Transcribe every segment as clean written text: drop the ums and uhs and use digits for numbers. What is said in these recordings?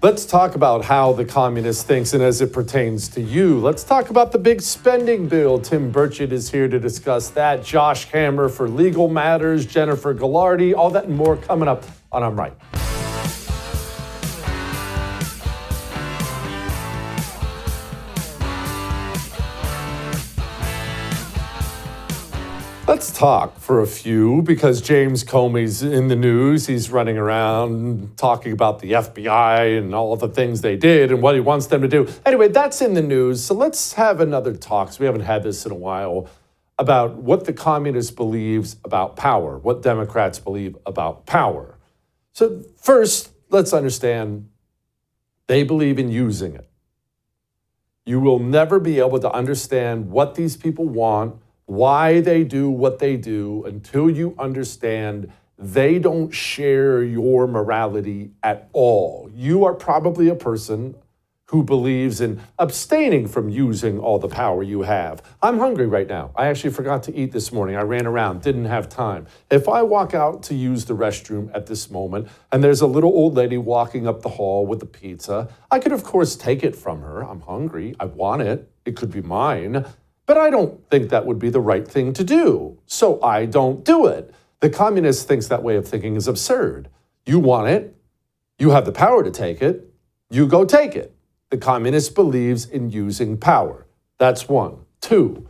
Let's talk about how the communist thinks and as it pertains to you. Let's talk about the big spending bill. Tim Burchett is here to discuss that. Josh Hammer for legal matters, Jennifer Galardi, all that and more coming up on I'm Right. Let's talk for a few because James Comey's in the news. He's running around talking about the FBI and all of the things they did and what he wants them to do. Anyway, that's in the news. So let's have another talk, because we haven't had this in a while, about what the communist believes about power, what Democrats believe about power. So first, let's understand they believe in using it. You will never be able to understand what these people want, why they do what they do, until you understand they don't share your morality at all. You are probably a person who believes in abstaining from using all the power you have. I'm hungry right now. I actually forgot to eat this morning. I ran around, didn't have time. If I walk out to use the restroom at this moment and there's a little old lady walking up the hall with the pizza, I could of course take it from her. I'm hungry. I want it. It could be mine. But I don't think that would be the right thing to do, so I don't do it. The communist thinks that way of thinking is absurd. You want it, you have the power to take it, you go take it. The communist believes in using power. That's one. Two,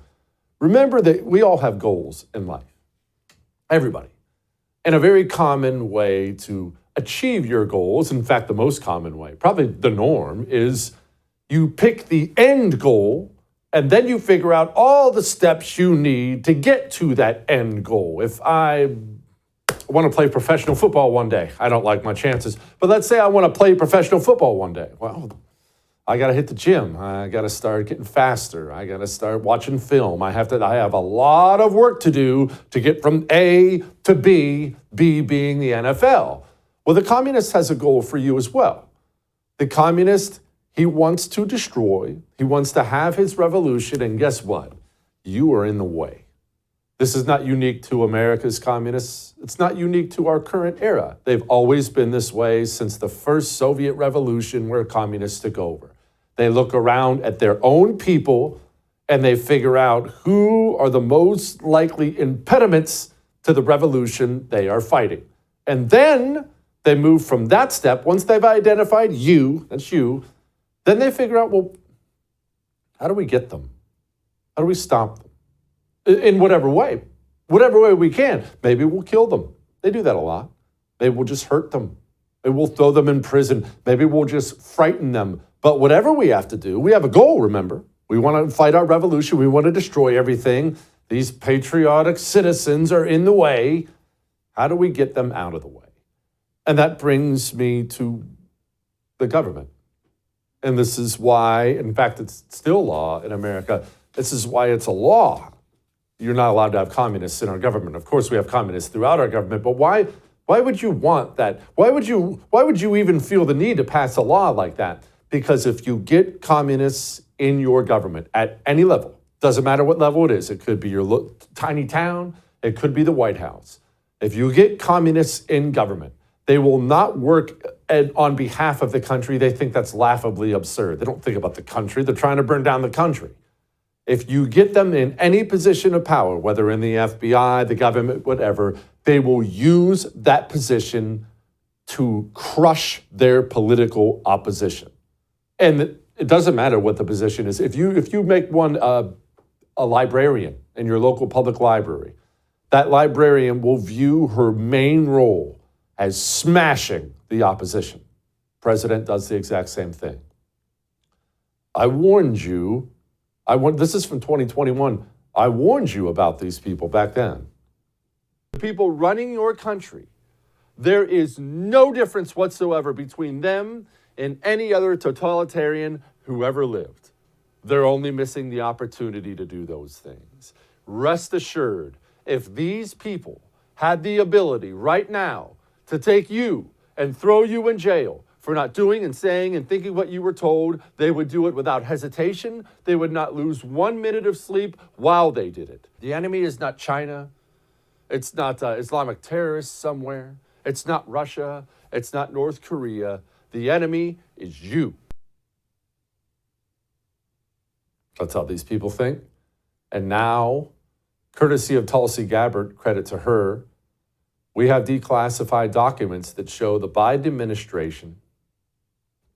remember that we all have goals in life. Everybody. And a very common way to achieve your goals, in fact, the most common way, probably the norm, is you pick the end goal and then you figure out all the steps you need to get to that end goal. If I want to play professional football one day, I don't like my chances, but let's say I want to play professional football one day. Well, I got to hit the gym. I got to start getting faster. I got to start watching film. I have a lot of work to do to get from A to B, B being the NFL. Well, the communist has a goal for you as well. The communist, he wants to destroy, he wants to have his revolution, and guess what? You are in the way. This is not unique to America's communists. It's not unique to our current era. They've always been this way since the first Soviet revolution where communists took over. They look around at their own people and they figure out who are the most likely impediments to the revolution they are fighting. And then they move from that step, once they've identified you, that's you, then they figure out, well, how do we get them? How do we stop them? In whatever way we can. Maybe we'll kill them. They do that a lot. Maybe we'll just hurt them. Maybe we'll throw them in prison. Maybe we'll just frighten them. But whatever we have to do, we have a goal, remember. We want to fight our revolution. We want to destroy everything. These patriotic citizens are in the way. How do we get them out of the way? And that brings me to the government. And this is why, in fact, it's still law in America. This is why it's a law. You're not allowed to have communists in our government. Of course, we have communists throughout our government, but why would you want that? Why would you even feel the need to pass a law like that? Because if you get communists in your government at any level, doesn't matter what level it is, it could be your tiny town, it could be the White House. If you get communists in government, they will not work on behalf of the country. They think that's laughably absurd. They don't think about the country. They're trying to burn down the country. If you get them in any position of power, whether in the FBI, the government, whatever, they will use that position to crush their political opposition. And it doesn't matter what the position is. If you make one a librarian in your local public library, that librarian will view her main role as smashing the opposition. President does the exact same thing. I warned you. This is from 2021. I warned you about these people back then. The people running your country, there is no difference whatsoever between them and any other totalitarian who ever lived. They're only missing the opportunity to do those things. Rest assured, if these people had the ability right now to take you and throw you in jail for not doing and saying and thinking what you were told, they would do it without hesitation. They would not lose 1 minute of sleep while they did it. The enemy is not China. It's not Islamic terrorists somewhere. It's not Russia. It's not North Korea. The enemy is you. That's how these people think. And now, courtesy of Tulsi Gabbard, credit to her, we have declassified documents that show the Biden administration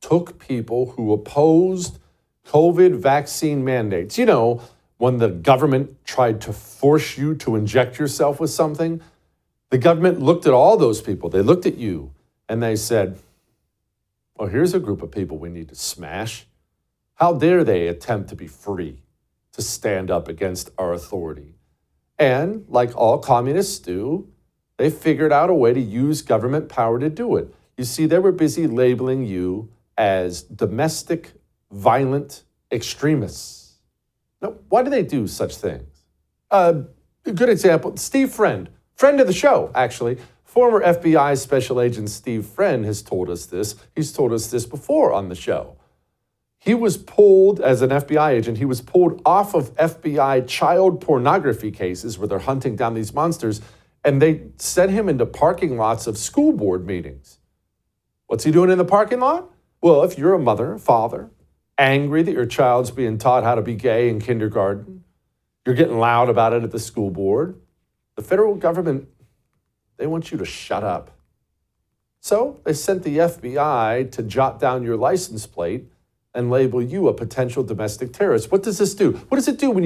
took people who opposed COVID vaccine mandates. You know, when the government tried to force you to inject yourself with something, the government looked at all those people. They looked at you and they said, oh, here's a group of people we need to smash. How dare they attempt to be free, to stand up against our authority? And like all communists do, they figured out a way to use government power to do it. You see, they were busy labeling you as domestic violent extremists. Now, why do they do such things? A good example, Steve Friend of the show, actually. Former FBI Special Agent Steve Friend has told us this. He's told us this before on the show. He was pulled, as an FBI agent, he was pulled off of FBI child pornography cases where they're hunting down these monsters, and they sent him into parking lots of school board meetings. What's he doing in the parking lot? Well, if you're a mother, father, angry that your child's being taught how to be gay in kindergarten, you're getting loud about it at the school board, the federal government, they want you to shut up. So they sent the FBI to jot down your license plate and label you a potential domestic terrorist. What does this do? What does it do when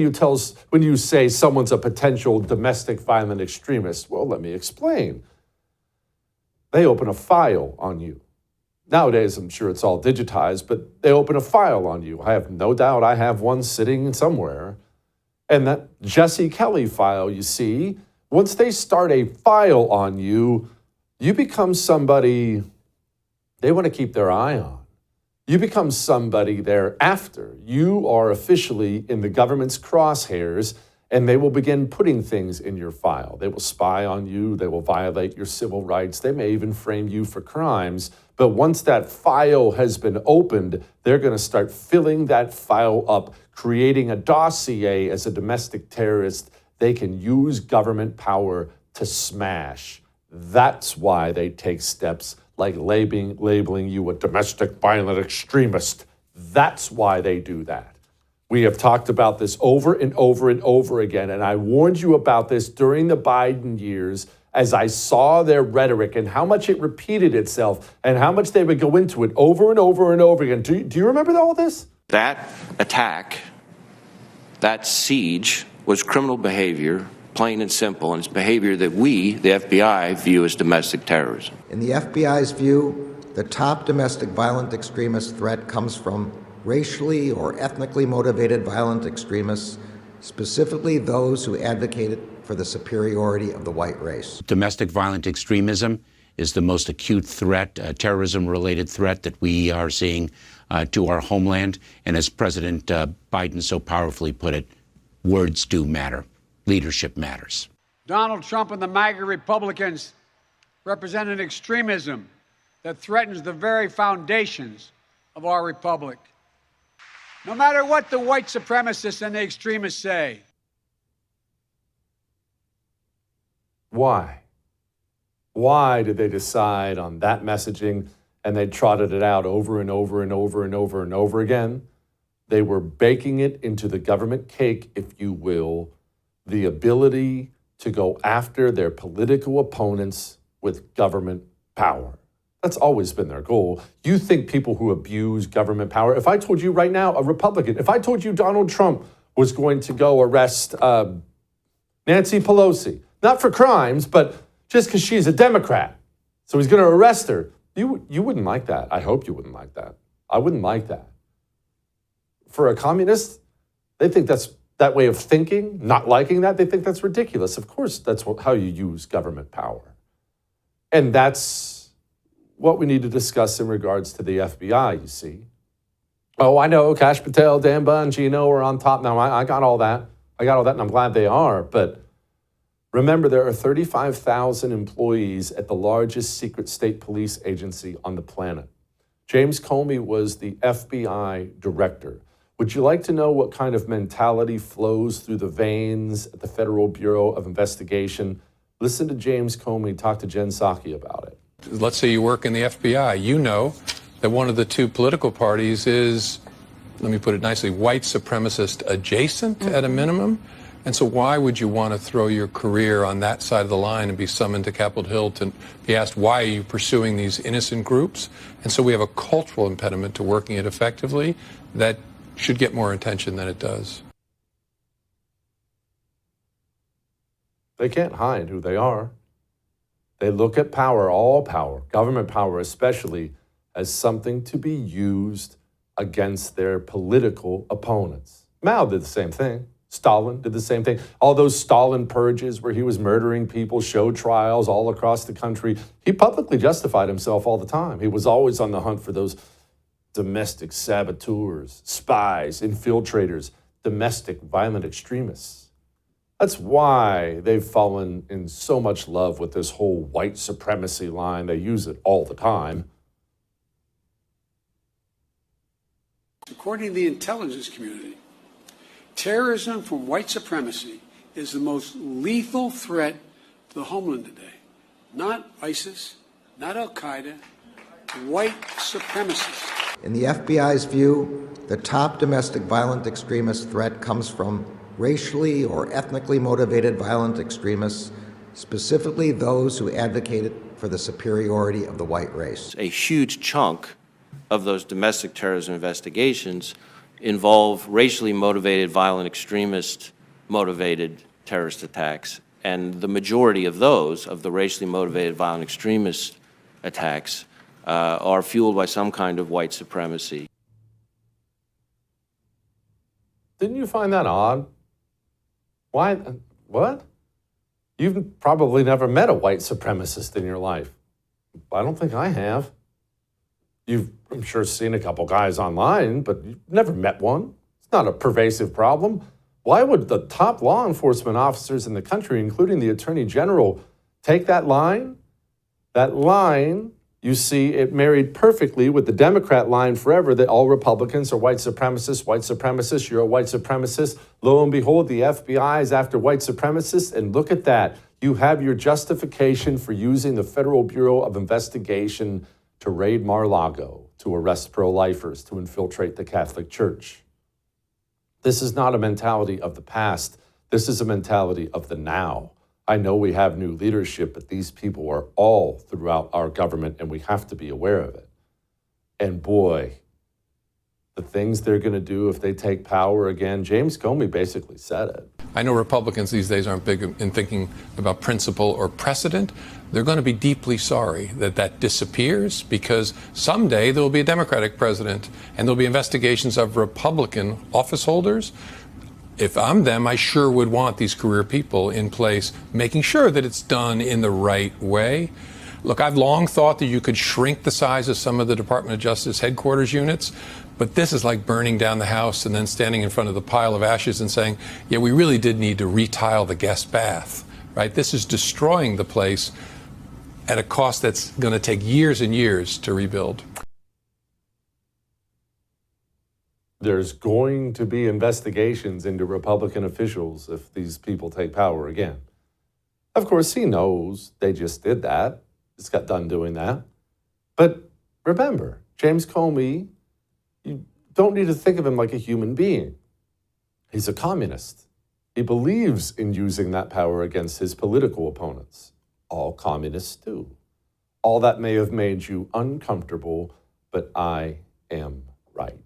you say someone's a potential domestic violent extremist? Well, let me explain. They open a file on you. Nowadays, I'm sure it's all digitized, but they open a file on you. I have no doubt I have one sitting somewhere. And that Jesse Kelly file, you see, once they start a file on you, you become somebody they want to keep their eye on. You become somebody they're after. You are officially in the government's crosshairs, and they will begin putting things in your file. They will spy on you. They will violate your civil rights. They may even frame you for crimes. But once that file has been opened, they're going to start filling that file up, creating a dossier as a domestic terrorist they can use government power to smash. That's why they take steps like labeling you a domestic violent extremist. That's why they do that. We have talked about this over and over and over again, and I warned you about this during the Biden years as I saw their rhetoric and how much it repeated itself and how much they would go into it over and over and over again. Do you remember all this? That attack, that siege, was criminal behavior, plain and simple, and it's behavior that we, the FBI, view as domestic terrorism. In the FBI's view, the top domestic violent extremist threat comes from racially or ethnically motivated violent extremists, specifically those who advocated for the superiority of the white race. Domestic violent extremism is the most acute threat, terrorism-related threat that we are seeing to our homeland. And as President Biden so powerfully put it, words do matter. Leadership matters. Donald Trump and the MAGA Republicans represent an extremism that threatens the very foundations of our republic. No matter what the white supremacists and the extremists say. Why? Why did they decide on that messaging and they trotted it out over and over and over and over and over again? They were baking it into the government cake, if you will, the ability to go after their political opponents with government power. That's always been their goal. You think people who abuse government power, if I told you right now, a Republican, if I told you Donald Trump was going to go arrest Nancy Pelosi, not for crimes, but just because she's a Democrat, so he's going to arrest her, you wouldn't like that. I hope you wouldn't like that. I wouldn't like that. For a communist, they think that's that way of thinking, not liking that, they think that's ridiculous. Of course, that's how you use government power. And that's what we need to discuss in regards to the FBI, you see. Oh, I know, Kash, Patel, Dan Bongino are on top now. I got all that. And I'm glad they are. But remember, there are 35,000 employees at the largest secret state police agency on the planet. James Comey was the FBI director. Would you like to know what kind of mentality flows through the veins at the Federal Bureau of Investigation? Listen to James Comey talk to Jen Psaki about it. Let's say you work in the FBI. You know that one of the two political parties is, let me put it nicely, white supremacist adjacent at a minimum. And so why would you want to throw your career on that side of the line and be summoned to Capitol Hill to be asked, why are you pursuing these innocent groups? And so we have a cultural impediment to working it effectively that should get more attention than it does. They can't hide who they are. They look at power, all power, government power especially, as something to be used against their political opponents. Mao did the same thing. Stalin did the same thing. All those Stalin purges where he was murdering people, show trials all across the country. He publicly justified himself all the time. He was always on the hunt for those domestic saboteurs, spies, infiltrators, domestic violent extremists. That's why they've fallen in so much love with this whole white supremacy line. They use it all the time. According to the intelligence community, terrorism from white supremacy is the most lethal threat to the homeland today. Not ISIS, not Al-Qaeda, white supremacists. In the FBI's view, the top domestic violent extremist threat comes from racially or ethnically motivated violent extremists, specifically those who advocated for the superiority of the white race. A huge chunk of those domestic terrorism investigations involve racially motivated, violent extremist motivated terrorist attacks. And the majority of those, of the racially motivated, violent extremist attacks, are fueled by some kind of white supremacy. Didn't you find that odd? Why? What? You've probably never met a white supremacist in your life. I don't think I have. You've, I'm sure, seen a couple guys online, but you've never met one. It's not a pervasive problem. Why would the top law enforcement officers in the country, including the Attorney General, take that line? That line, you see, it married perfectly with the Democrat line forever that all Republicans are white supremacists, you're a white supremacist. Lo and behold, the FBI is after white supremacists, and look at that. You have your justification for using the Federal Bureau of Investigation to raid Mar-a-Lago, to arrest pro-lifers, to infiltrate the Catholic Church. This is not a mentality of the past. This is a mentality of the now. I know we have new leadership, but these people are all throughout our government, and we have to be aware of it. And boy, the things they're going to do if they take power again, James Comey basically said it. I know Republicans these days aren't big in thinking about principle or precedent. They're going to be deeply sorry that that disappears, because someday there will be a Democratic president and there'll be investigations of Republican office holders. If I'm them, I sure would want these career people in place, making sure that it's done in the right way. Look, I've long thought that you could shrink the size of some of the Department of Justice headquarters units, but this is like burning down the house and then standing in front of the pile of ashes and saying, yeah, we really did need to retile the guest bath, right? This is destroying the place at a cost that's going to take years and years to rebuild. There's going to be investigations into Republican officials if these people take power again. Of course, he knows they just did that. Just got done doing that. But remember, James Comey, you don't need to think of him like a human being. He's a communist. He believes in using that power against his political opponents. All communists do. All that may have made you uncomfortable, but I am right.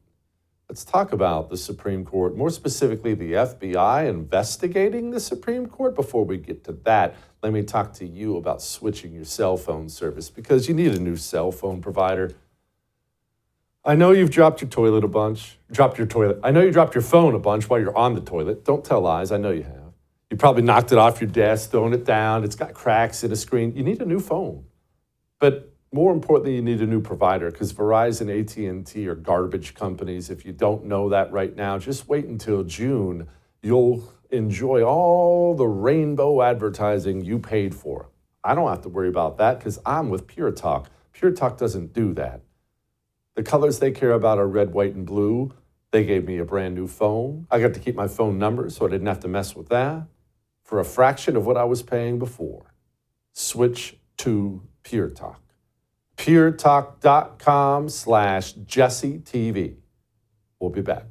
Let's talk about the Supreme Court, more specifically the FBI investigating the Supreme Court. Before we get to that, let me talk to you about switching your cell phone service, because you need a new cell phone provider. I know you've dropped your toilet a bunch. I know you dropped your phone a bunch while you're on the toilet. Don't tell lies. I know you have. You probably knocked it off your desk, thrown it down. It's got cracks in the screen. You need a new phone. But more importantly, you need a new provider, because Verizon, AT&T are garbage companies. If you don't know that right now, just wait until June. You'll enjoy all the rainbow advertising you paid for. I don't have to worry about that because I'm with Pure Talk. Pure Talk doesn't do that. The colors they care about are red, white, and blue. They gave me a brand new phone. I got to keep my phone number, so I didn't have to mess with that. For a fraction of what I was paying before. Switch to Pure Talk. puretalk.com/JesseTV. We'll be back.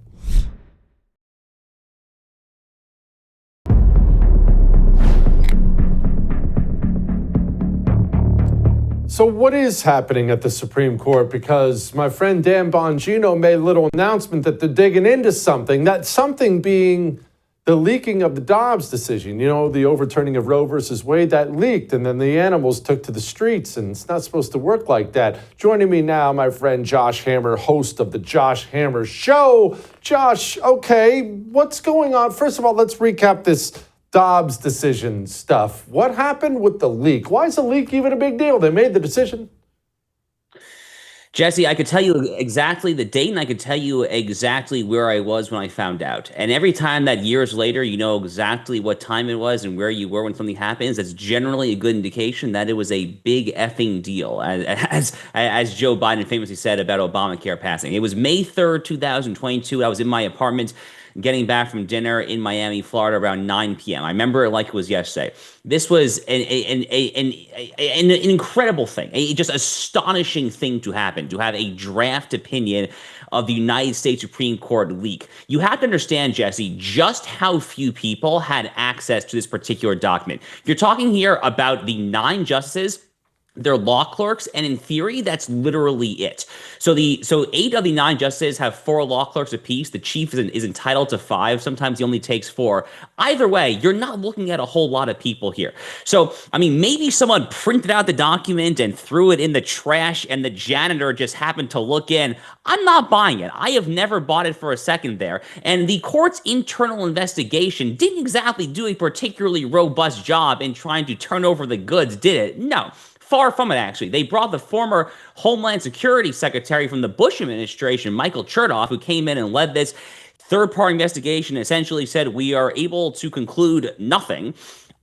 So what is happening at the Supreme Court? Because my friend Dan Bongino made a little announcement that they're digging into something, that something being the leaking of the Dobbs decision. You know, the overturning of Roe versus Wade, that leaked, and then the animals took to the streets, and it's not supposed to work like that. Joining me now, my friend Josh Hammer, host of the Josh Hammer Show. Josh, okay, what's going on? First of all, let's recap this Dobbs decision stuff. What happened with the leak? Why is the leak even a big deal? They made the decision. Jesse, I could tell you exactly the date, and I could tell you exactly where I was when I found out. And every time that years later, you know exactly what time it was and where you were when something happens, that's generally a good indication that it was a big effing deal, as Joe Biden famously said about Obamacare passing. It was May 3rd, 2022. I was in my apartment getting back from dinner in Miami, Florida around 9 p.m. I remember it like it was yesterday. This was an incredible thing, a just astonishing thing to happen, to have a draft opinion of the United States Supreme Court leak. You have to understand, Jesse, just how few people had access to this particular document. You're talking here about the 9 justices. They're law clerks, and in theory, that's literally it. So 8 of the 9 justices have 4 law clerks apiece. The chief is entitled to 5. Sometimes he only takes 4. Either way, you're not looking at a whole lot of people here. So, I mean, maybe someone printed out the document and threw it in the trash, and the janitor just happened to look in. I'm not buying it. I have never bought it for a second there. And the court's internal investigation didn't exactly do a particularly robust job in trying to turn over the goods, did it? No. Far from it, actually. They brought the former Homeland Security Secretary from the Bush administration, Michael Chertoff, who came in and led this third-party investigation, essentially said, we are able to conclude nothing.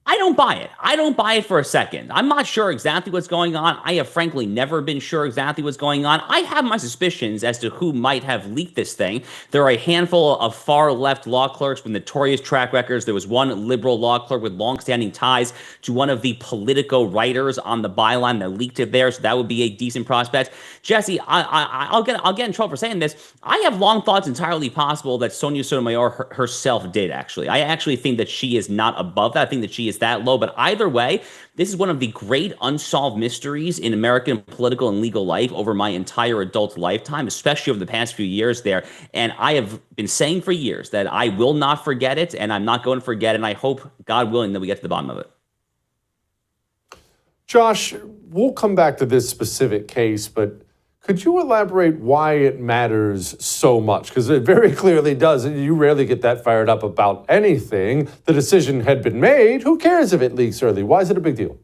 I don't buy it. I don't buy it for a second. I'm not sure exactly what's going on. I have frankly never been sure exactly what's going on. I have my suspicions as to who might have leaked this thing. There are a handful of far-left law clerks with notorious track records. There was one liberal law clerk with long-standing ties to one of the Politico writers on the byline that leaked it there, so that would be a decent prospect. Jesse, I'll get in trouble for saying this. I have long thought it's entirely possible that Sonia Sotomayor herself did, actually. I actually think that she is not above that. I think that she is that low. But either way, this is one of the great unsolved mysteries in American political and legal life over my entire adult lifetime, especially over the past few years there. And I have been saying for years that I will not forget it, and I'm not going to forget it. And I hope, God willing, that we get to the bottom of it. Josh, we'll come back to this specific case, but could you elaborate why it matters so much? Because it very clearly does. You rarely get that fired up about anything. The decision had been made. Who cares if it leaks early? Why is it a big deal?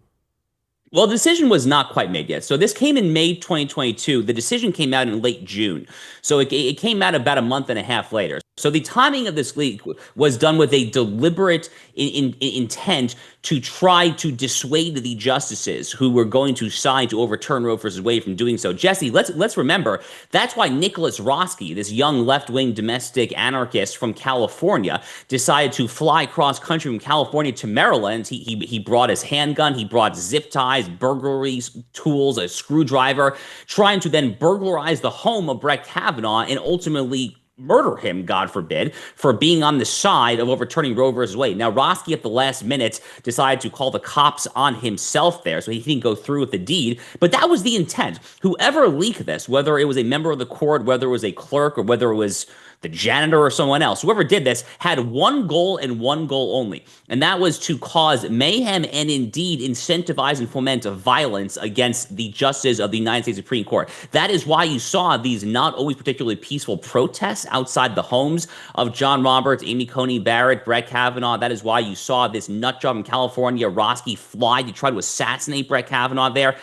Well, the decision was not quite made yet. So this came in May 2022. The decision came out in late June. So it came out about a month and a half later. So the timing of this leak was done with a deliberate intent to try to dissuade the justices who were going to sign to overturn Roe versus Wade from doing so. Jesse, let's remember, that's why Nicholas Roski, this young left-wing domestic anarchist from California, decided to fly cross country from California to Maryland. He brought his handgun, he brought zip ties, burglaries, tools, a screwdriver, trying to then burglarize the home of Brett Kavanaugh and ultimately murder him, God forbid, for being on the side of overturning Roe versus Wade. Now, Roski at the last minute decided to call the cops on himself there, so he didn't go through with the deed. But that was the intent. Whoever leaked this, whether it was a member of the court, whether it was a clerk, or whether it was the janitor or someone else, whoever did this had one goal and one goal only, and that was to cause mayhem and indeed incentivize and foment violence against the justices of the United States Supreme Court. That is why you saw these not always particularly peaceful protests outside the homes of John Roberts, Amy Coney Barrett, Brett Kavanaugh. That is why you saw this nut job in California, Roski, fly to try to assassinate Brett Kavanaugh there.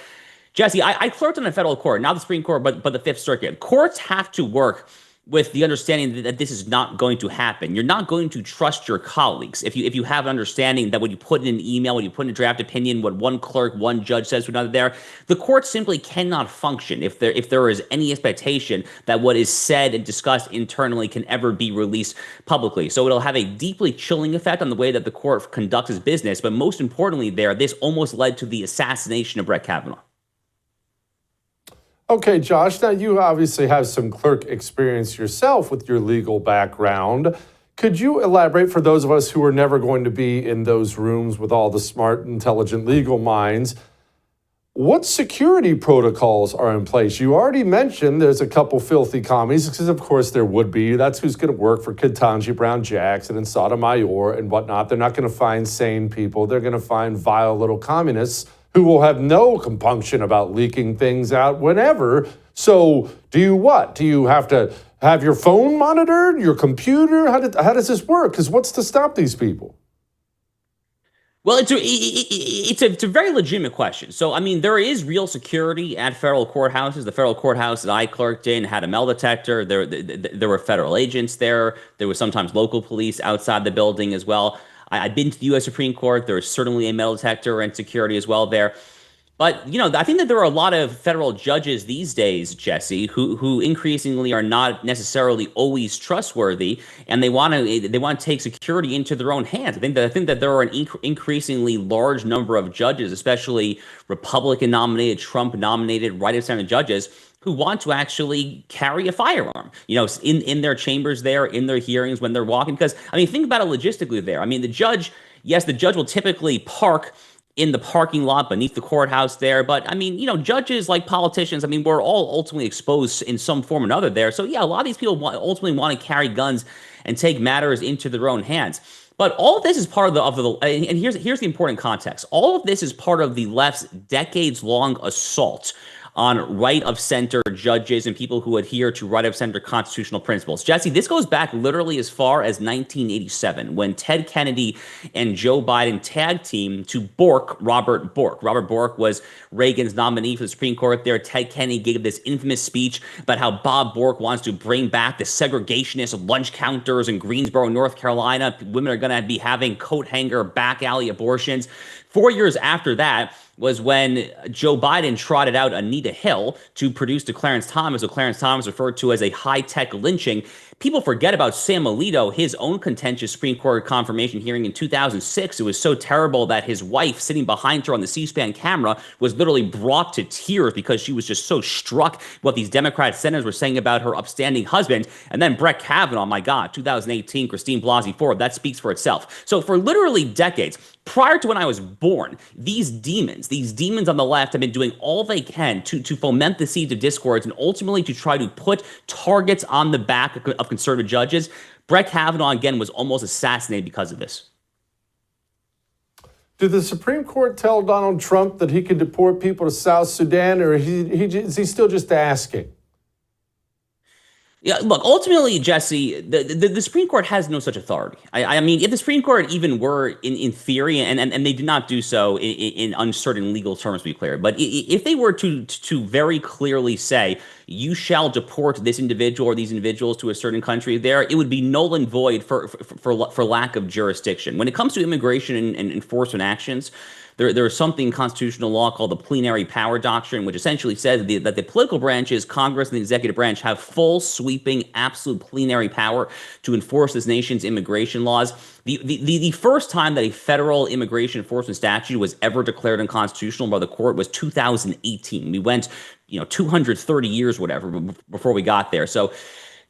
Jesse, I clerked on a federal court, not the Supreme Court, but the Fifth Circuit. Courts have to work with the understanding that this is not going to happen. You're not going to trust your colleagues. If you have an understanding that when you put in an email, when you put in a draft opinion, what one clerk, one judge says to another there, the court simply cannot function if there is any expectation that what is said and discussed internally can ever be released publicly. So it'll have a deeply chilling effect on the way that the court conducts its business. But most importantly this almost led to the assassination of Brett Kavanaugh. Okay, Josh, now you obviously have some clerk experience yourself with your legal background. Could you elaborate for those of us who are never going to be in those rooms with all the smart, intelligent legal minds? What security protocols are in place? You already mentioned there's a couple filthy commies, because of course there would be. That's who's going to work for Ketanji Brown Jackson and Sotomayor and whatnot. They're not going to find sane people. They're going to find vile little communists who will have no compunction about leaking things out whenever. So do you what? Do you have to have your phone monitored, your computer? How does this work? Because what's to stop these people? Well, it's a very legitimate question. So, I mean, there is real security at federal courthouses. The federal courthouse that I clerked in had a metal detector. There were federal agents there. There was sometimes local police outside the building as well. I've been to the U.S. Supreme Court. There is certainly a metal detector and security as well there. But, you know, I think that there are a lot of federal judges these days, Jesse, who increasingly are not necessarily always trustworthy, and they want to take security into their own hands. I think that there are an increasingly large number of judges, especially Republican nominated, Trump nominated, right of center judges, who want to actually carry a firearm, you know, in their chambers there, in their hearings when they're walking. Because, I mean, think about it logistically there. I mean, the judge will typically park in the parking lot beneath the courthouse there. But I mean, you know, judges, like politicians, I mean, we're all ultimately exposed in some form or another there. So yeah, a lot of these people ultimately want to carry guns and take matters into their own hands. But all of this is part of the and here's the important context. All of this is part of the left's decades-long assault on right-of-center judges and people who adhere to right-of-center constitutional principles. Jesse, this goes back literally as far as 1987, when Ted Kennedy and Joe Biden tag teamed to bork Robert Bork. Robert Bork was Reagan's nominee for the Supreme Court there. Ted Kennedy gave this infamous speech about how Bob Bork wants to bring back the segregationist lunch counters in Greensboro, North Carolina. Women are going to be having coat hanger, back alley abortions. 4 years after that was when Joe Biden trotted out Anita Hill to produce to Clarence Thomas, who Clarence Thomas referred to as a high-tech lynching. People forget about Sam Alito, his own contentious Supreme Court confirmation hearing in 2006. It was so terrible that his wife, sitting behind her on the C-SPAN camera, was literally brought to tears because she was just so struck what these Democrat senators were saying about her upstanding husband. And then Brett Kavanaugh, my God, 2018, Christine Blasey Ford, that speaks for itself. So for literally decades, prior to when I was born, these demons on the left have been doing all they can to foment the seeds of discord and ultimately to try to put targets on the back of conservative judges. Brett Kavanaugh, again, was almost assassinated because of this. Did the Supreme Court tell Donald Trump that he could deport people to South Sudan, or is he still just asking? Yeah, look, ultimately, Jesse, the Supreme Court has no such authority. I mean, if the Supreme Court even were in theory, and they do not do so in uncertain legal terms, to be clear, but if they were to very clearly say, you shall deport this individual or these individuals to a certain country there, it would be null and void for lack of jurisdiction. When it comes to immigration and enforcement actions, there is something in constitutional law called the plenary power doctrine, which essentially says that the political branches, Congress and the executive branch, have full, sweeping, absolute plenary power to enforce this nation's immigration laws. The first time that a federal immigration enforcement statute was ever declared unconstitutional by the court was 2018. We went, 230 years, whatever, before we got there. So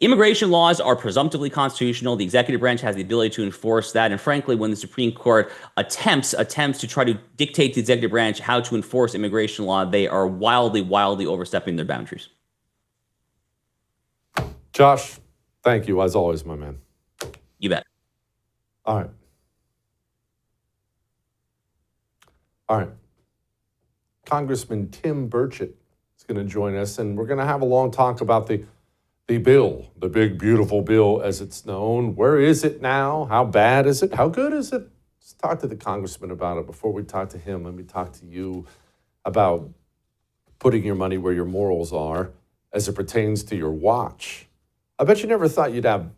immigration laws are presumptively constitutional. The executive branch has the ability to enforce that. And frankly, when the Supreme Court attempts to try to dictate to the executive branch how to enforce immigration law, they are wildly overstepping their boundaries. Josh, thank you, as always, my man. You bet. All right. Congressman Tim Burchett is going to join us, and we're going to have a long talk about the bill, the big, beautiful bill as it's known. Where is it now? How bad is it? How good is it? Let's talk to the congressman about it. Before we talk to him, let me talk to you about putting your money where your morals are as it pertains to your watch. I bet you never thought you'd have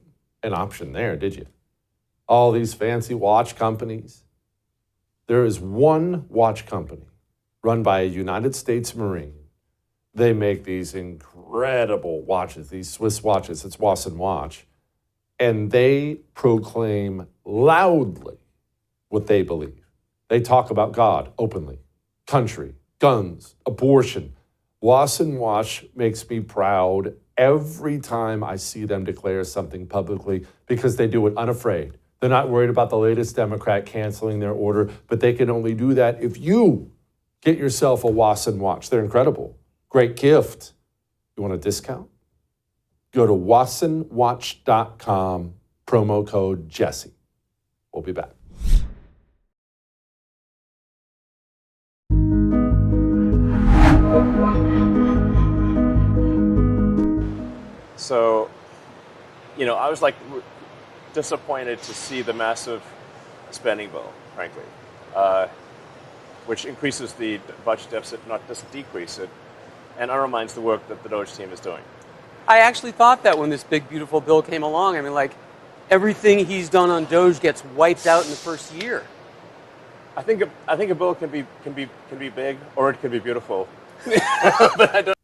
an option there, did you? All these fancy watch companies. There is one watch company run by a United States Marine. They make these incredible watches, these Swiss watches. It's Wasson Watch. And they proclaim loudly what they believe. They talk about God openly, country, guns, abortion, Wasson Wash makes me proud every time I see them declare something publicly because they do it unafraid. They're not worried about the latest Democrat canceling their order, but they can only do that if you get yourself a Wasson Watch. They're incredible. Great gift. You want a discount? Go to wassonwatch.com, promo code Jesse. We'll be back. So, I was disappointed to see the massive spending bill, frankly, which increases the budget deficit, not just decrease it, and undermines the work that the Doge team is doing. I actually thought that when this big, beautiful bill came along. I mean, everything he's done on Doge gets wiped out in the first year. I think a bill can be big or it can be beautiful. But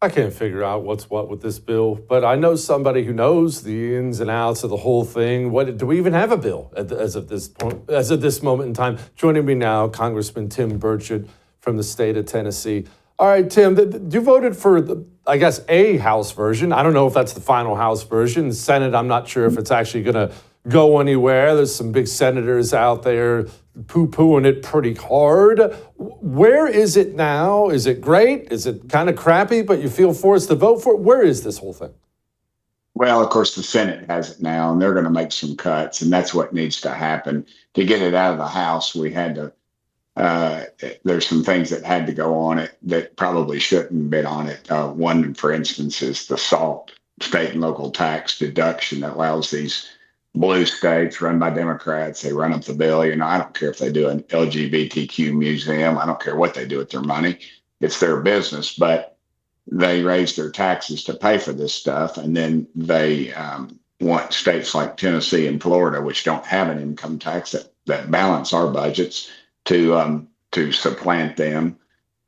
I can't figure out what's what with this bill, but I know somebody who knows the ins and outs of the whole thing. Do we even have a bill as of this point, as of this moment in time? Joining me now, Congressman Tim Burchett from the state of Tennessee. All right, Tim, you voted for a House version. I don't know if that's the final House version. The Senate, I'm not sure if it's actually going to go anywhere. There's some big senators out there poo-pooing it pretty hard. Where is it now? Is it great? Is it kind of crappy, but you feel forced to vote for it? Where is this whole thing? Well, of course, the Senate has it now, and they're going to make some cuts, and that's what needs to happen. To get it out of the House, we had to, there's some things that had to go on it that probably shouldn't have been on it. One, for instance, is the SALT, state and local tax deduction that allows these blue states run by Democrats. They run up the bill. I don't care if they do an LGBTQ museum. I don't care what they do with their money. It's their business, but they raise their taxes to pay for this stuff. And then they want states like Tennessee and Florida, which don't have an income tax that balance our budgets, to supplant them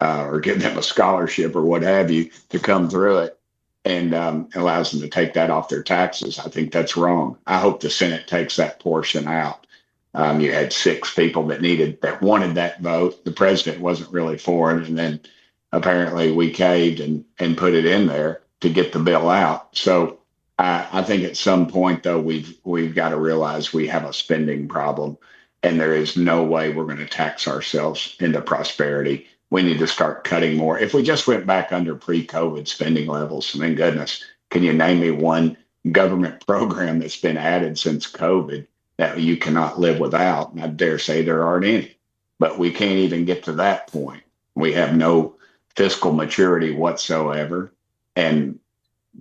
or give them a scholarship or what have you to come through it, and allows them to take that off their taxes. I think that's wrong. I hope the Senate takes that portion out. You had 6 people that wanted that vote. The president wasn't really for it, and then apparently we caved and put it in there to get the bill out. So I think at some point, though, we've got to realize we have a spending problem, and there is no way we're going to tax ourselves into prosperity. We need to start cutting more. If we just went back under pre-COVID spending levels, I mean, goodness, can you name me one government program that's been added since COVID that you cannot live without? And I dare say there aren't any, but we can't even get to that point. We have no fiscal maturity whatsoever, and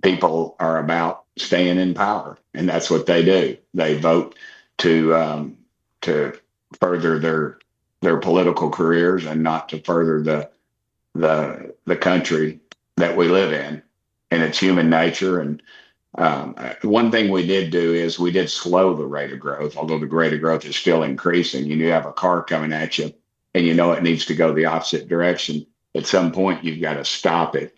people are about staying in power, and that's what they do. They vote to further their political careers and not to further the country that we live in. And it's human nature. And one thing we did do is we did slow the rate of growth, although the rate of growth is still increasing. You have a car coming at you and it needs to go the opposite direction. At some point, you've got to stop it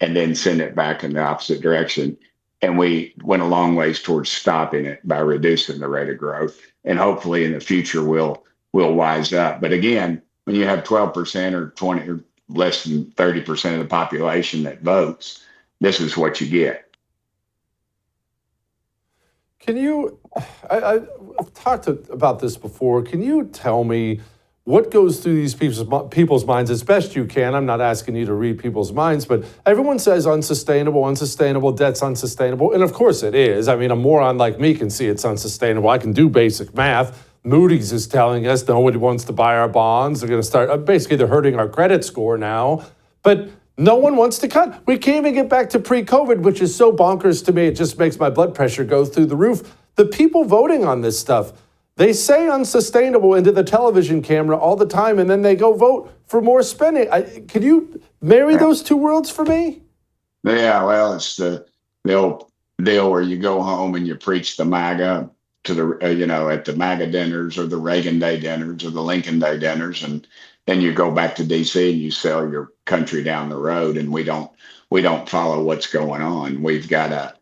and then send it back in the opposite direction. And we went a long ways towards stopping it by reducing the rate of growth. And hopefully in the future, we'll wise up. But again, when you have 12% or 20 or less than 30% of the population that votes, this is what you get. Can you, I've talked about this before. Can you tell me what goes through these people's minds as best you can? I'm not asking you to read people's minds, but everyone says unsustainable, debt's unsustainable. And of course it is. I mean, a moron like me can see it's unsustainable. I can do basic math. Moody's is telling us nobody wants to buy our bonds. They're going to start, basically they're hurting our credit score now. But no one wants to cut. We can't even get back to pre-COVID, which is so bonkers to me. It just makes my blood pressure go through the roof. The people voting on this stuff, they say unsustainable into the television camera all the time, and then they go vote for more spending. Can you marry those two worlds for me? Yeah, well, it's the old deal where you go home and you preach the MAGA to the, at the MAGA dinners or the Reagan Day dinners or the Lincoln Day dinners, and then you go back to D.C. and you sell your country down the road, and we don't follow what's going on. We've got to,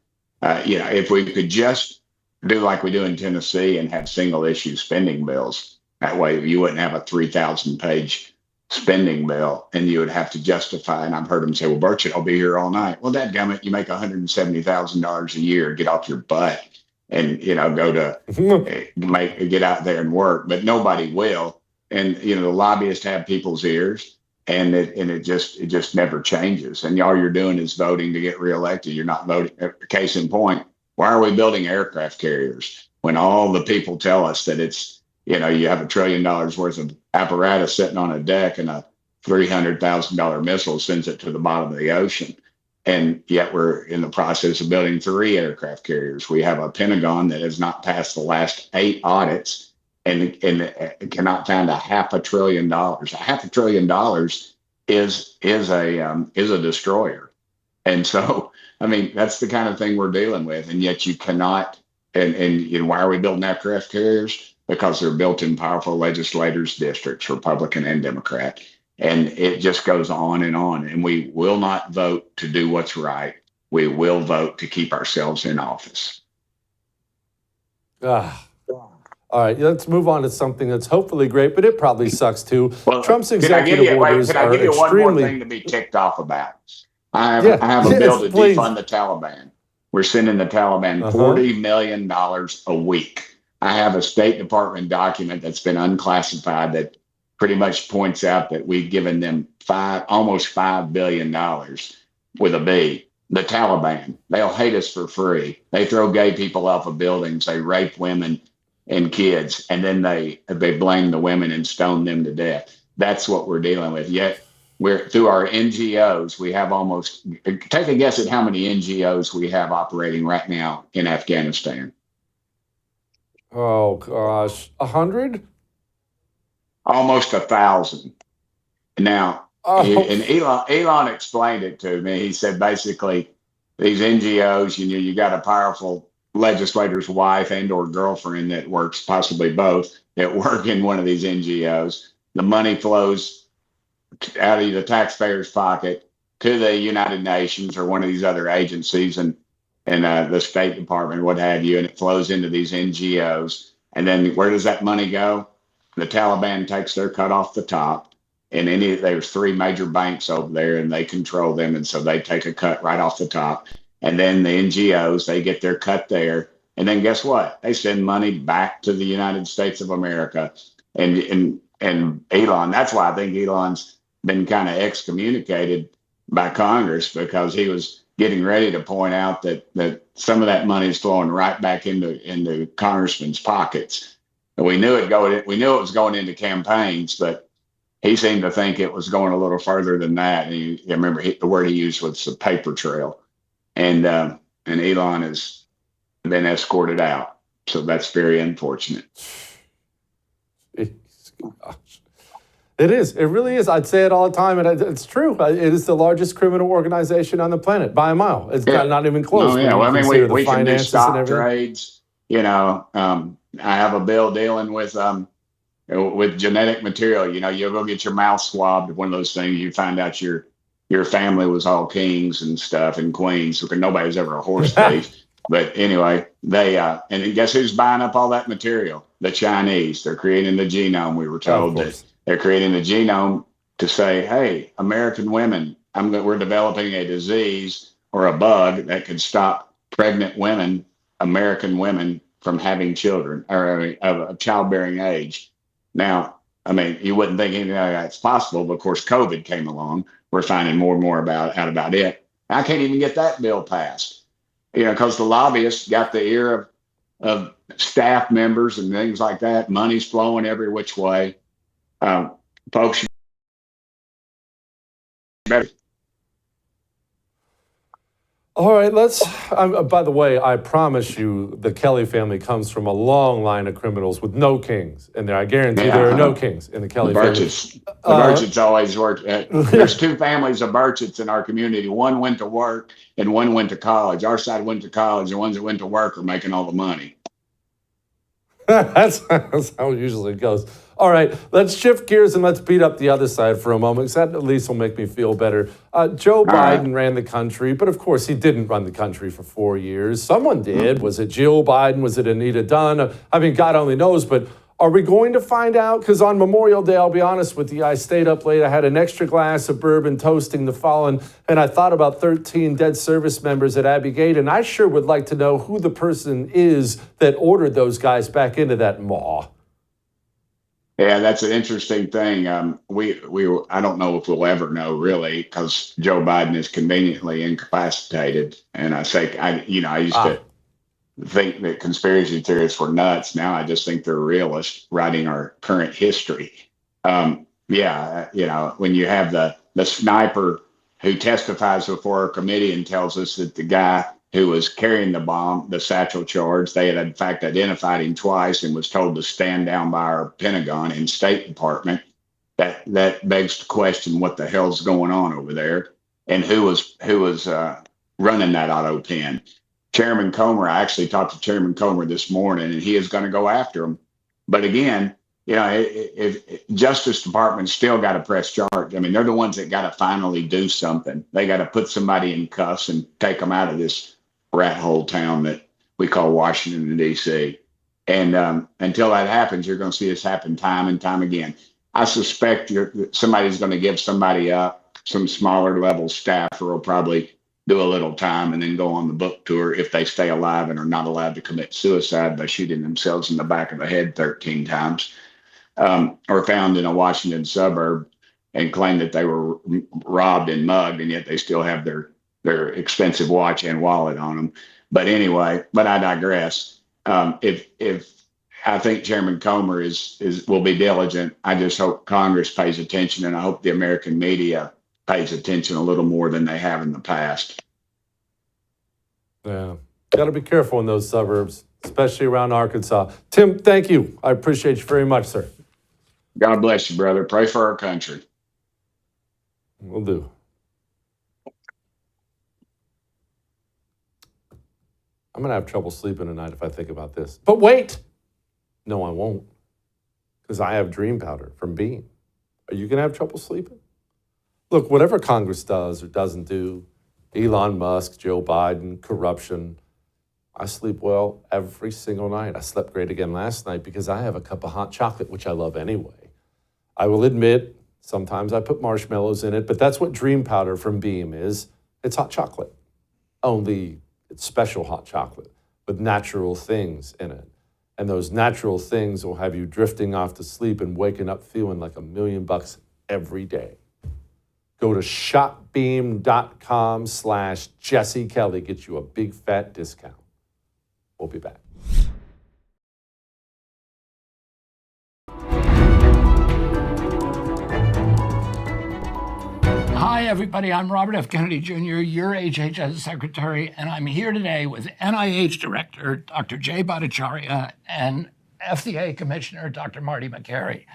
if we could just do like we do in Tennessee and have single issue spending bills, that way you wouldn't have a 3,000 page spending bill, and you would have to justify. And I've heard them say, "Well, Burchett, I'll be here all night." Well, dadgummit, you make $170,000 a year. Get off your butt and go to get out there and work. But nobody will. And the lobbyists have people's ears, and it just never changes. And all you're doing is voting to get reelected. You're not voting. Case in point, why are we building aircraft carriers when all the people tell us that it's you have $1 trillion worth of apparatus sitting on a deck, and a $300,000 missile sends it to the bottom of the ocean. And yet we're in the process of building 3 aircraft carriers. We have a Pentagon that has not passed the last 8 audits and cannot find $500 billion. $500 billion is a destroyer. And so, I mean, that's the kind of thing we're dealing with. And yet you cannot, and why are we building aircraft carriers? Because they're built in powerful legislators' districts, Republican and Democrat. And it just goes on. And we will not vote to do what's right. We will vote to keep ourselves in office. All right, let's move on to something that's hopefully great, but it probably sucks too. Well, Trump's executive orders can I give you one more thing to be ticked off about? I have a bill to defund the Taliban. We're sending the Taliban $40 million a week. I have a State Department document that's been unclassified that pretty much points out that we've given them almost $5 billion with a B. The Taliban, they'll hate us for free. They throw gay people off of buildings. They rape women and kids, and then they blame the women and stone them to death. That's what we're dealing with. Yet we're through our NGOs, we have take a guess at how many NGOs we have operating right now in Afghanistan. Oh gosh, 100? Almost 1,000. Now, and Elon explained it to me. He said basically these NGOs, you got a powerful legislator's wife and or girlfriend that works, possibly both, that work in one of these NGOs. The money flows out of the taxpayer's pocket to the United Nations or one of these other agencies and the State Department, what have you, and it flows into these NGOs. And then where does that money go? The Taliban takes their cut off the top, and there's 3 major banks over there, and they control them, and so they take a cut right off the top. And then the NGOs, they get their cut there, and then guess what? They send money back to the United States of America. And Elon, that's why I think Elon's been kind of excommunicated by Congress, because he was getting ready to point out that some of that money is flowing right back into congressmen's pockets. And we knew it was going into campaigns, but he seemed to think it was going a little further than that. And I remember the word he used was a paper trail. And Elon has been escorted out. So that's very unfortunate. Gosh. It is. It really is. I'd say it all the time, and it's true. It is the largest criminal organization on the planet by a mile. It's not even close. Oh, yeah. Well, I mean, we can do stock trades. I have a bill dealing with genetic material. You go get your mouth swabbed, one of those things. You find out your family was all kings and stuff and queens. So nobody's ever a horse thief. But anyway, they and then guess who's buying up all that material? The Chinese. They're creating the genome. We were told that they're creating the genome to say, hey, American women, we're developing a disease or a bug that could stop pregnant women, American women, from having children or of childbearing age. Now, I mean, you wouldn't think anything like that's possible, but of course, COVID came along. We're finding more and more out about it. I can't even get that bill passed, because the lobbyists got the ear of staff members and things like that. Money's flowing every which way. Folks, better. All right, let's. By the way, I promise you, the Kelly family comes from a long line of criminals with no kings, and I guarantee there are no kings in the Kelly family. The Burchetts always worked. There's 2 families of Burchetts in our community. One went to work, and one went to college. Our side went to college. The ones that went to work are making all the money. That's how it usually goes. All right, let's shift gears and let's beat up the other side for a moment, because that at least will make me feel better. Joe Biden ran the country, but of course he didn't run the country for 4 years. Someone did. Was it Jill Biden? Was it Anita Dunn? I mean, God only knows, but Are we going to find out? Because on Memorial Day, I'll be honest with you, I stayed up late. I had an extra glass of bourbon toasting the fallen, and I thought about 13 dead service members at Abbey Gate, and I sure would like to know who the person is that ordered those guys back into that maw. Yeah, that's an interesting thing. I don't know if we'll ever know really, because Joe Biden is conveniently incapacitated. And I used to think that conspiracy theorists were nuts. Now I just think they're realists writing our current history. When you have the sniper who testifies before our committee and tells us that the guy who was carrying the bomb, the satchel charge, they had in fact identified him twice and was told to stand down by our Pentagon and State Department. That begs to question what the hell's going on over there and who was running that auto pen. Chairman Comer, I actually talked to Chairman Comer this morning, and he is going to go after him. But again, if Justice Department's still got to press charge. I mean, they're the ones that got to finally do something. They got to put somebody in cuffs and take them out of this rat hole town that we call Washington, D.C. And until that happens, you're going to see this happen time and time again. I suspect somebody's going to give somebody up. Some smaller level staffer will probably do a little time and then go on the book tour if they stay alive and are not allowed to commit suicide by shooting themselves in the back of the head 13 times, or found in a Washington suburb and claim that they were robbed and mugged, and yet they still have their expensive watch and wallet on them. But anyway, I digress. If I think Chairman Comer will be diligent, I just hope Congress pays attention, and I hope the American media pays attention a little more than they have in the past. Yeah, got to be careful in those suburbs, especially around Arkansas. Tim, thank you. I appreciate you very much, sir. God bless you, brother. Pray for our country. Will do. I'm going to have trouble sleeping tonight if I think about this. But wait! No, I won't. Because I have dream powder from Beam. Are you going to have trouble sleeping? Look, whatever Congress does or doesn't do, Elon Musk, Joe Biden, corruption, I sleep well every single night. I slept great again last night because I have a cup of hot chocolate, which I love anyway. I will admit, sometimes I put marshmallows in it, but that's what dream powder from Beam is. It's hot chocolate. Only it's special hot chocolate with natural things in it. And those natural things will have you drifting off to sleep and waking up feeling like $1 million every day. Go to shopbeam.com/Jesse Kelly. Get you a big fat discount. We'll be back. Hi, everybody. I'm Robert F. Kennedy Jr., your HHS Secretary, and I'm here today with NIH Director Dr. Jay Bhattacharya and FDA Commissioner Dr. Marty Makary.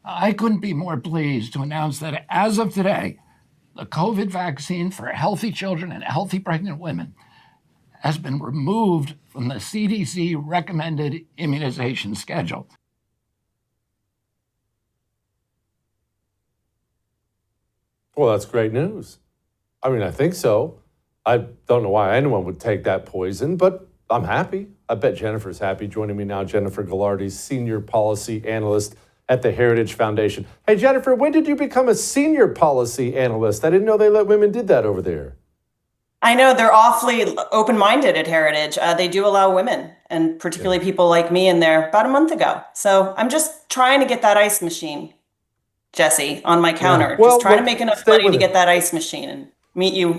I couldn't be more pleased to announce that as of today, the COVID vaccine for healthy children and healthy pregnant women has been removed from the CDC recommended immunization schedule. Well, that's great news. I mean, I think so. I don't know why anyone would take that poison, but I'm happy. I bet Jennifer's happy. Joining me now, Jennifer Galardi, Senior Policy Analyst at the Heritage Foundation. Hey, Jennifer, when did you become a Senior Policy Analyst? I didn't know they let women do that over there. I know they're awfully open-minded at Heritage. They do allow women, and particularly people like me in there about a month ago. So I'm just trying to get that ice machine, Jesse, on my counter. Yeah. Well, just trying to make enough money to get that ice machine and meet you,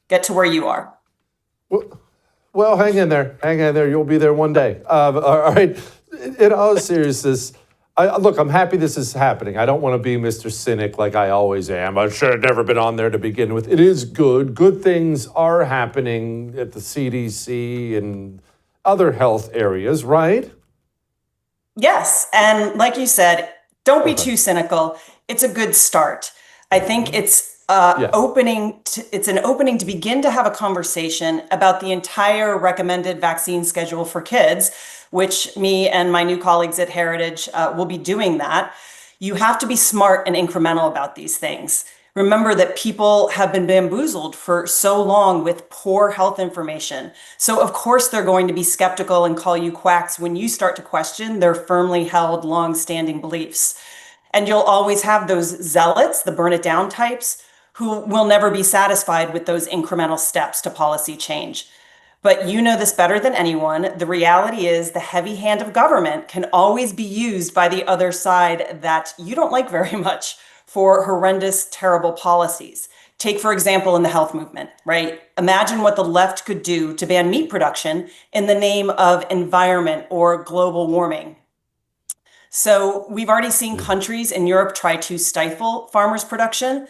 get to where you are. Well, hang in there. Hang in there. You'll be there one day. All right. In all seriousness, look, I'm happy this is happening. I don't want to be Mr. Cynic like I always am. I should have never been on there to begin with. It is good. Good things are happening at the CDC and other health areas, right? Yes. And like you said, don't be too cynical. It's a good start. I think it's an opening to begin to have a conversation about the entire recommended vaccine schedule for kids, which me and my new colleagues at Heritage will be doing that. You have to be smart and incremental about these things. Remember that people have been bamboozled for so long with poor health information. So of course they're going to be skeptical and call you quacks when you start to question their firmly held, long-standing beliefs. And you'll always have those zealots, the burn it down types, who will never be satisfied with those incremental steps to policy change. But you know this better than anyone. The reality is the heavy hand of government can always be used by the other side that you don't like very much for horrendous, terrible policies. Take, for example, in the health movement, right? Imagine what the left could do to ban meat production in the name of environment or global warming. So we've already seen countries in Europe try to stifle farmers' production.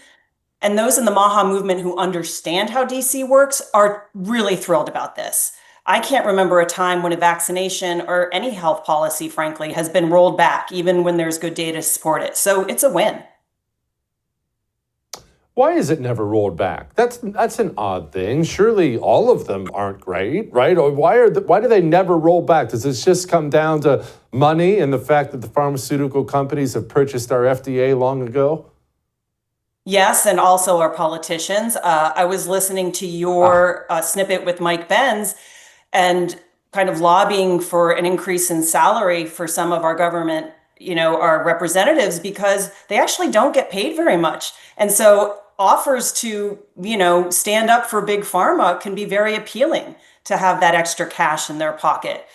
And those in the MAHA movement who understand how DC works are really thrilled about this. I can't remember a time when a vaccination or any health policy, frankly, has been rolled back, even when there's good data to support it. So it's a win. Why is it never rolled back? That's an odd thing. Surely all of them aren't great, right? Or why do they never roll back? Does this just come down to money and the fact that the pharmaceutical companies have purchased our FDA long ago? Yes, and also our politicians. I was listening to your snippet with Mike Benz and kind of lobbying for an increase in salary for some of our government, our representatives, because they actually don't get paid very much. And so offers to, stand up for big pharma can be very appealing to have that extra cash in their pocket.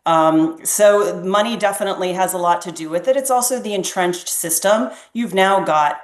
So money definitely has a lot to do with it. It's also the entrenched system. You've now got,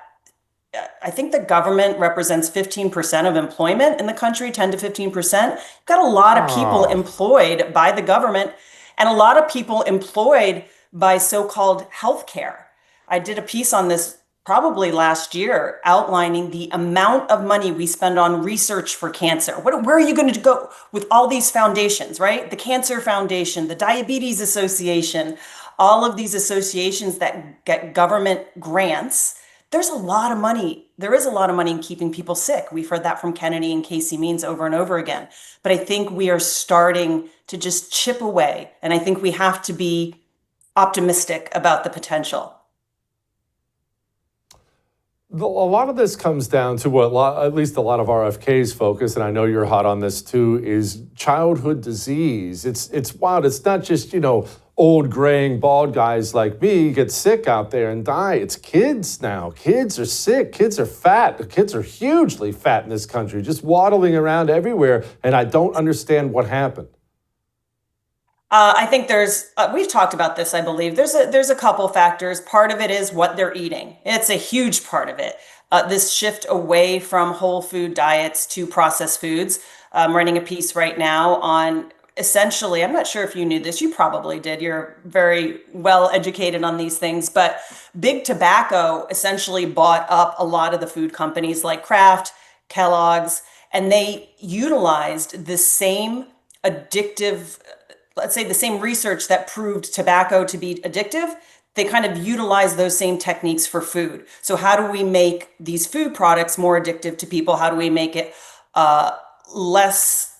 I think the government represents 15% of employment in the country, 10 to 15%. You've got a lot of people employed by the government and a lot of people employed by so-called healthcare. I did a piece on this probably last year outlining the amount of money we spend on research for cancer. Where are you going to go with all these foundations, right? The Cancer Foundation, the Diabetes Association, all of these associations that get government grants. There's a lot of money. There is a lot of money in keeping people sick. We've heard that from Kennedy and Casey Means over and over again. But I think we are starting to just chip away. And I think we have to be optimistic about the potential. A lot of this comes down to what at least a lot of RFK's focus, and I know you're hot on this too, is childhood disease. It's wild. It's not just, old graying bald guys like me get sick out there and die. It's kids now. Kids are sick. Kids are fat. The kids are hugely fat in this country, just waddling around everywhere, and I don't understand what happened. I think we've talked about this, I believe. There's a couple factors. Part of it is what they're eating. It's a huge part of it. This shift away from whole food diets to processed foods. I'm writing a piece right now on essentially, I'm not sure if you knew this, you probably did. You're very well educated on these things, but big tobacco essentially bought up a lot of the food companies like Kraft, Kellogg's, and they utilized the same addictive, let's say the same research that proved tobacco to be addictive. They kind of utilize those same techniques for food. So how do we make these food products more addictive to people? How do we make it less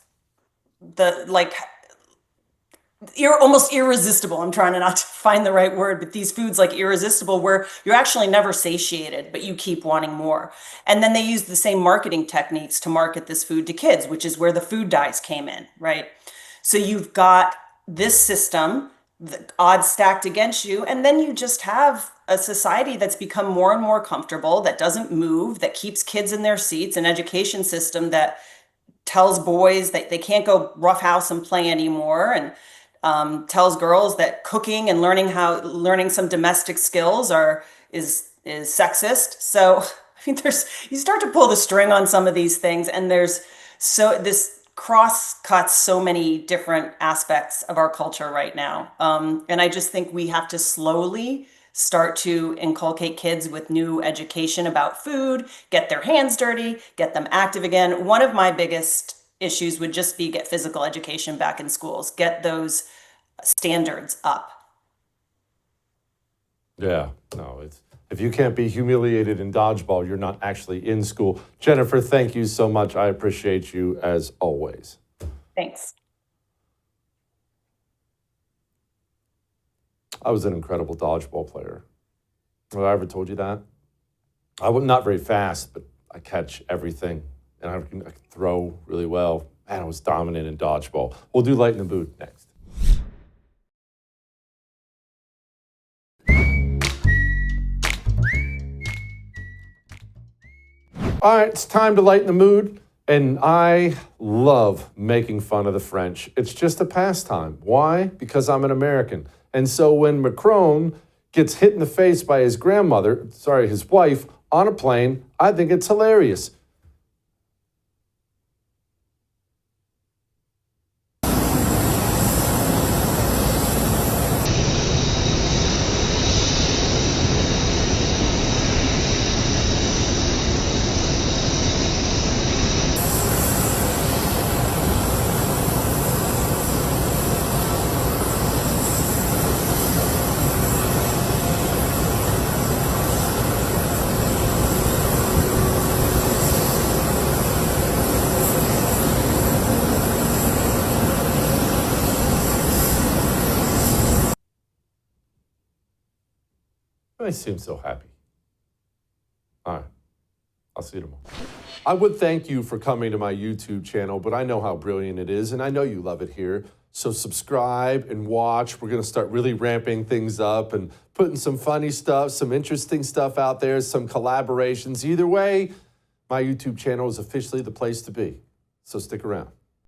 almost irresistible? I'm trying to not find the right word, but these foods like irresistible, where you're actually never satiated, but you keep wanting more. And then they use the same marketing techniques to market this food to kids, which is where the food dyes came in, right? So you've got this system, the odds stacked against you, and then you just have a society that's become more and more comfortable, that doesn't move, that keeps kids in their seats, an education system that tells boys that they can't go roughhouse and play anymore, and tells girls that cooking and learning some domestic skills is sexist. So I mean, you start to pull the string on some of these things, and this cross cuts so many different aspects of our culture right now. And I just think we have to slowly start to inculcate kids with new education about food, get their hands dirty, get them active again. One of my biggest issues would just be get physical education back in schools, get those standards up. Yeah, no, if you can't be humiliated in dodgeball, you're not actually in school. Jennifer, thank you so much. I appreciate you as always. Thanks. I was an incredible dodgeball player. Have I ever told you that? I was not very fast, but I catch everything, and I can throw really well. Man, I was dominant in dodgeball. We'll do Light in the Mood next. All right, it's time to lighten the mood. And I love making fun of the French. It's just a pastime. Why? Because I'm an American. And so when Macron gets hit in the face by his his wife, on a plane, I think it's hilarious. I seem so happy. All right, I'll see you tomorrow. I would thank you for coming to my YouTube channel, but I know how brilliant it is, and I know you love it here. So subscribe and watch. We're going to start really ramping things up and putting some funny stuff, some interesting stuff out there, some collaborations. Either way, my YouTube channel is officially the place to be. So stick around.